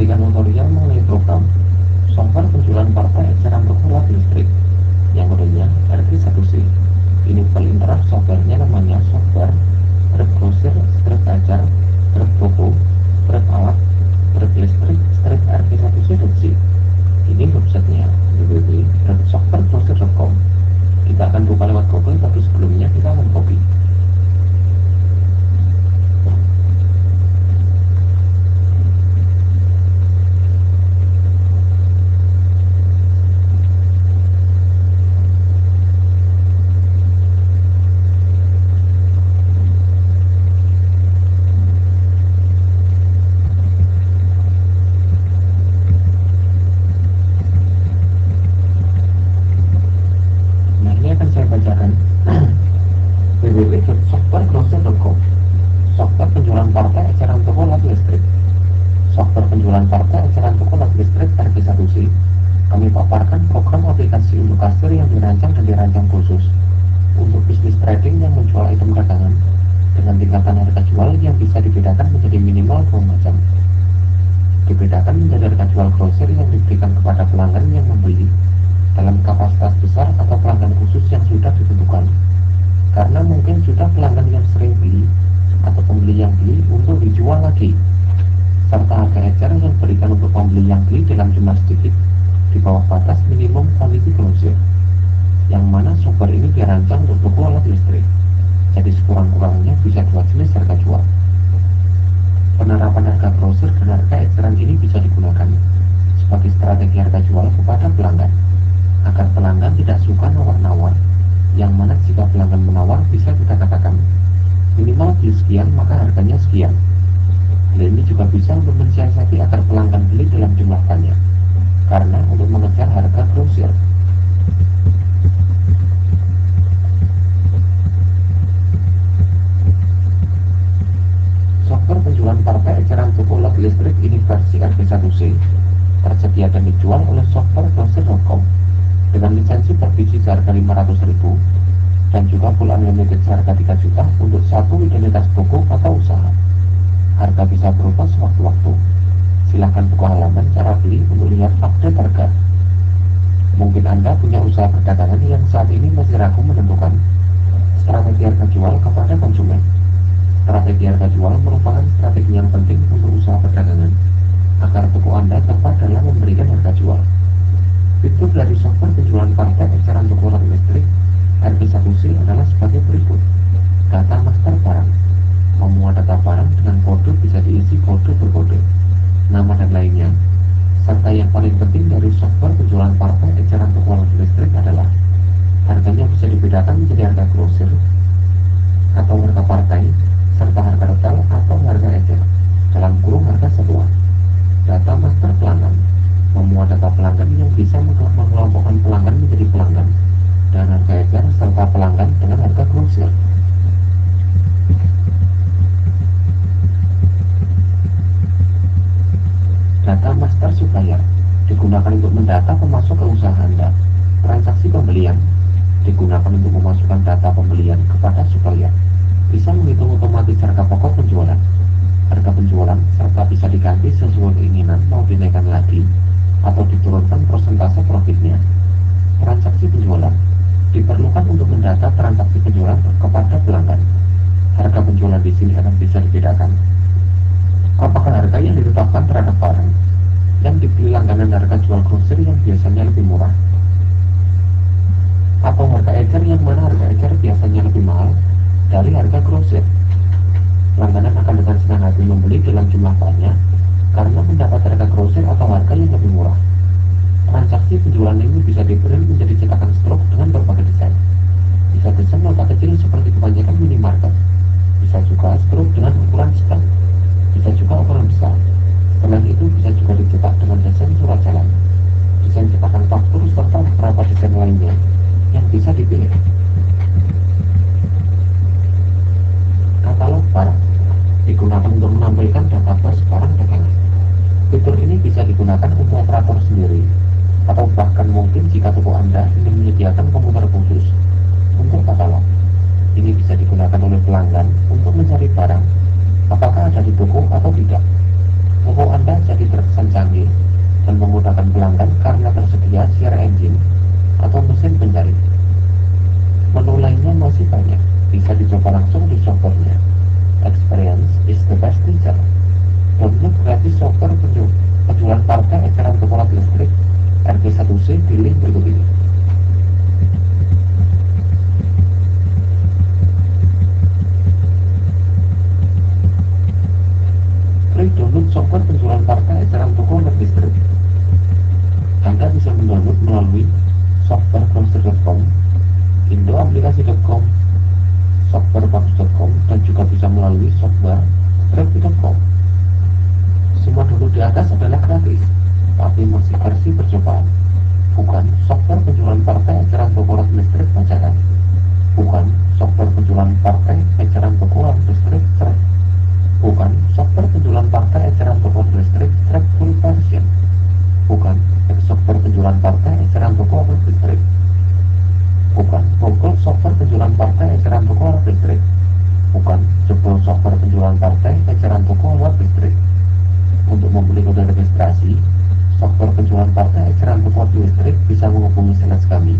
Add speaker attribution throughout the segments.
Speaker 1: memberikan tutorial mengenai program software penjualan partai eceran toko alat listrik yang kodenya RT1C. Ini pelintar softwarenya namanya software truk grosir, truk ajar, truk toko, truk alat, truk listrik, truk RT1C.c. Ini websitenya www.softwaregrosir.com. Kita akan buka lewat Google, tapi sebelumnya kita akan copy. www.softwaregrosir.com. Software penjualan partai eceran toko alat listrik. Software penjualan partai eceran toko alat listrik RT1C. Kami paparkan program aplikasi untuk kasir yang dirancang dan dirancang khusus untuk bisnis trading yang menjual item dagangan dengan tingkatan harga jual yang bisa dibedakan menjadi minimal 2 macam. Dibedakan menjadi harga jual grosir yang diberikan kepada pelanggan yang membeli dalam kapasitas besar atau pelanggan khusus yang sudah ditentukan, karena mungkin sudah pelanggan yang sering beli atau pembeli yang beli untuk dijual lagi, serta harga ecer yang diberikan untuk pembeli yang beli dalam jumlah sedikit di bawah batas minimum quantity grosir, yang mana software ini dirancang untuk toko alat listrik, jadi sekurang-kurangnya bisa 2 jenis harga jual. Penerapan harga grosir dan harga eceran ini bisa digunakan sebagai strategi harga jual kepada pelanggan, agar pelanggan tidak suka nawar-nawar, yang mana jika pelanggan menawar bisa kita katakan minimal beli sekian maka harganya sekian. Hal ini juga bisa untuk mensiasati agar pelanggan beli dalam jumlah banyak, karena untuk mengejar harga grosir. Software penjualan partai eceran toko alat listrik ini versi RT1C tersedia dan dijual oleh softwaregrosir.com dengan lisensi per biji seharga 500.000 dan juga full unlimited seharga 3 juta untuk satu identitas toko atau usaha. Harga bisa berubah sewaktu-waktu. Silahkan buka halaman cara beli untuk lihat update harga. Mungkin Anda punya usaha perdagangan yang saat ini masih ragu menentukan strategi harga jual kepada konsumen. Strategi harga jual merupakan strategi yang penting untuk usaha perdagangan agar toko Anda tepat dalam memberikan harga jual. Fitur dari software penjualan partai eceran toko alat listrik RT1C adalah sebagai berikut. Data master barang. Memuat data barang dengan kode bisa diisi kode berkode, nama dan lainnya. Serta yang paling penting dari software penjualan partai eceran toko alat listrik adalah harganya bisa dibedakan menjadi harga grosir atau harga partai, serta harga retail atau harga ecer dalam kurung harga satuan. Data master pelanggan. Memuat data pelanggan yang bisa mengelompokkan pelanggan menjadi pelanggan dan harga ecer serta pelanggan dengan harga grosir. Data master supplier digunakan untuk mendata pemasok ke usaha Anda. Transaksi pembelian digunakan untuk memasukkan data pembelian kepada supplier. Bisa menghitung otomatis harga pokok penjualan, harga penjualan, serta bisa diganti sesuai keinginan mau dinaikkan lagi atau diturunkan persentase profitnya. Transaksi penjualan diperlukan untuk mendata transaksi penjualan kepada pelanggan. Harga penjualan di sini akan bisa dibedakan. Apakah harga yang ditetapkan terhadap barang yang dibeli langganan harga jual grosir yang biasanya lebih murah, atau harga ecer yang mana harga ecer biasanya lebih mahal dari harga grosir. Langganan akan dengan senang hati membeli dalam jumlah banyak karena mendapat harga grosir atau harga yang lebih murah. Transaksi penjualan ini bisa diprint menjadi cetakan struk dengan berbagai desain. Bisa desain nota kecil seperti kebanyakan minimarket. Bisa juga struk dengan ukuran sedang. Bisa juga ukuran besar. Selain itu bisa juga dicetak dengan desain surat jalan, desain cetakan faktur, serta beberapa desain lainnya yang bisa dipilih. Katalog barang digunakan untuk menampilkan database barang dagangan. Fitur ini bisa digunakan untuk operator sendiri, atau bahkan mungkin jika toko Anda ingin menyediakan komputer khusus untuk katalog. Ini bisa digunakan oleh pelanggan untuk mencari barang apakah ada di toko atau tidak. Toko Anda jadi terkesan canggih dan memudahkan pelanggan karena tersedia share engine atau mesin pencari. Menu lainnya masih banyak, bisa dicoba langsung di softwarenya. Experience is the best teacher. Download gratis software penjualan partai eceran toko alat listrik RP1C di link berikut ini. Klik download software penjualan partai eceran toko alat listrik. Anda bisa mendownload melalui softwarebrowser.com, indoaplikasi.com, softwarebagus.com, dan juga bisa melalui softwarestrip.com. Semua download di atas adalah gratis, tapi masih versi percobaan, bukan software penjualan partai eceran toko alat listrik pacaran, bukan software penjualan partai eceran toko alat listrik strek, bukan software penjualan partai eceran toko alat listrik strek full version, bukan software penjualan partai eceran toko alat listrik, bukan Google software penjualan partai eceran toko alat listrik, bukan jebol software penjualan partai eceran toko alat listrik. Untuk membeli kode registrasi software penjualan partai eceran toko alat listrik, bisa menghubungi sales kami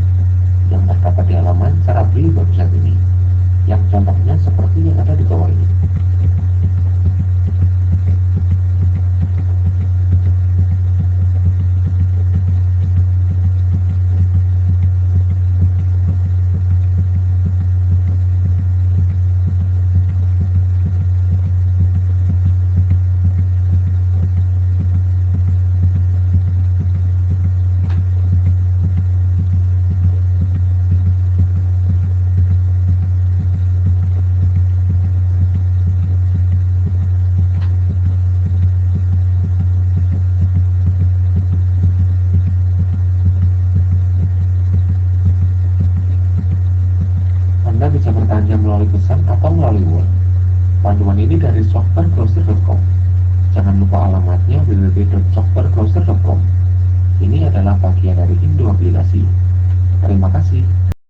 Speaker 1: yang terdapat di halaman cara beli website ini, yang contohnya seperti yang ada di bawah ini. Anda bisa bertanya melalui pesan atau melalui web. Panduan ini dari softwarebrowser.com. Jangan lupa alamatnya www.softwarebrowser.com. Ini adalah bagian dari Indo Aplikasi. Terima kasih.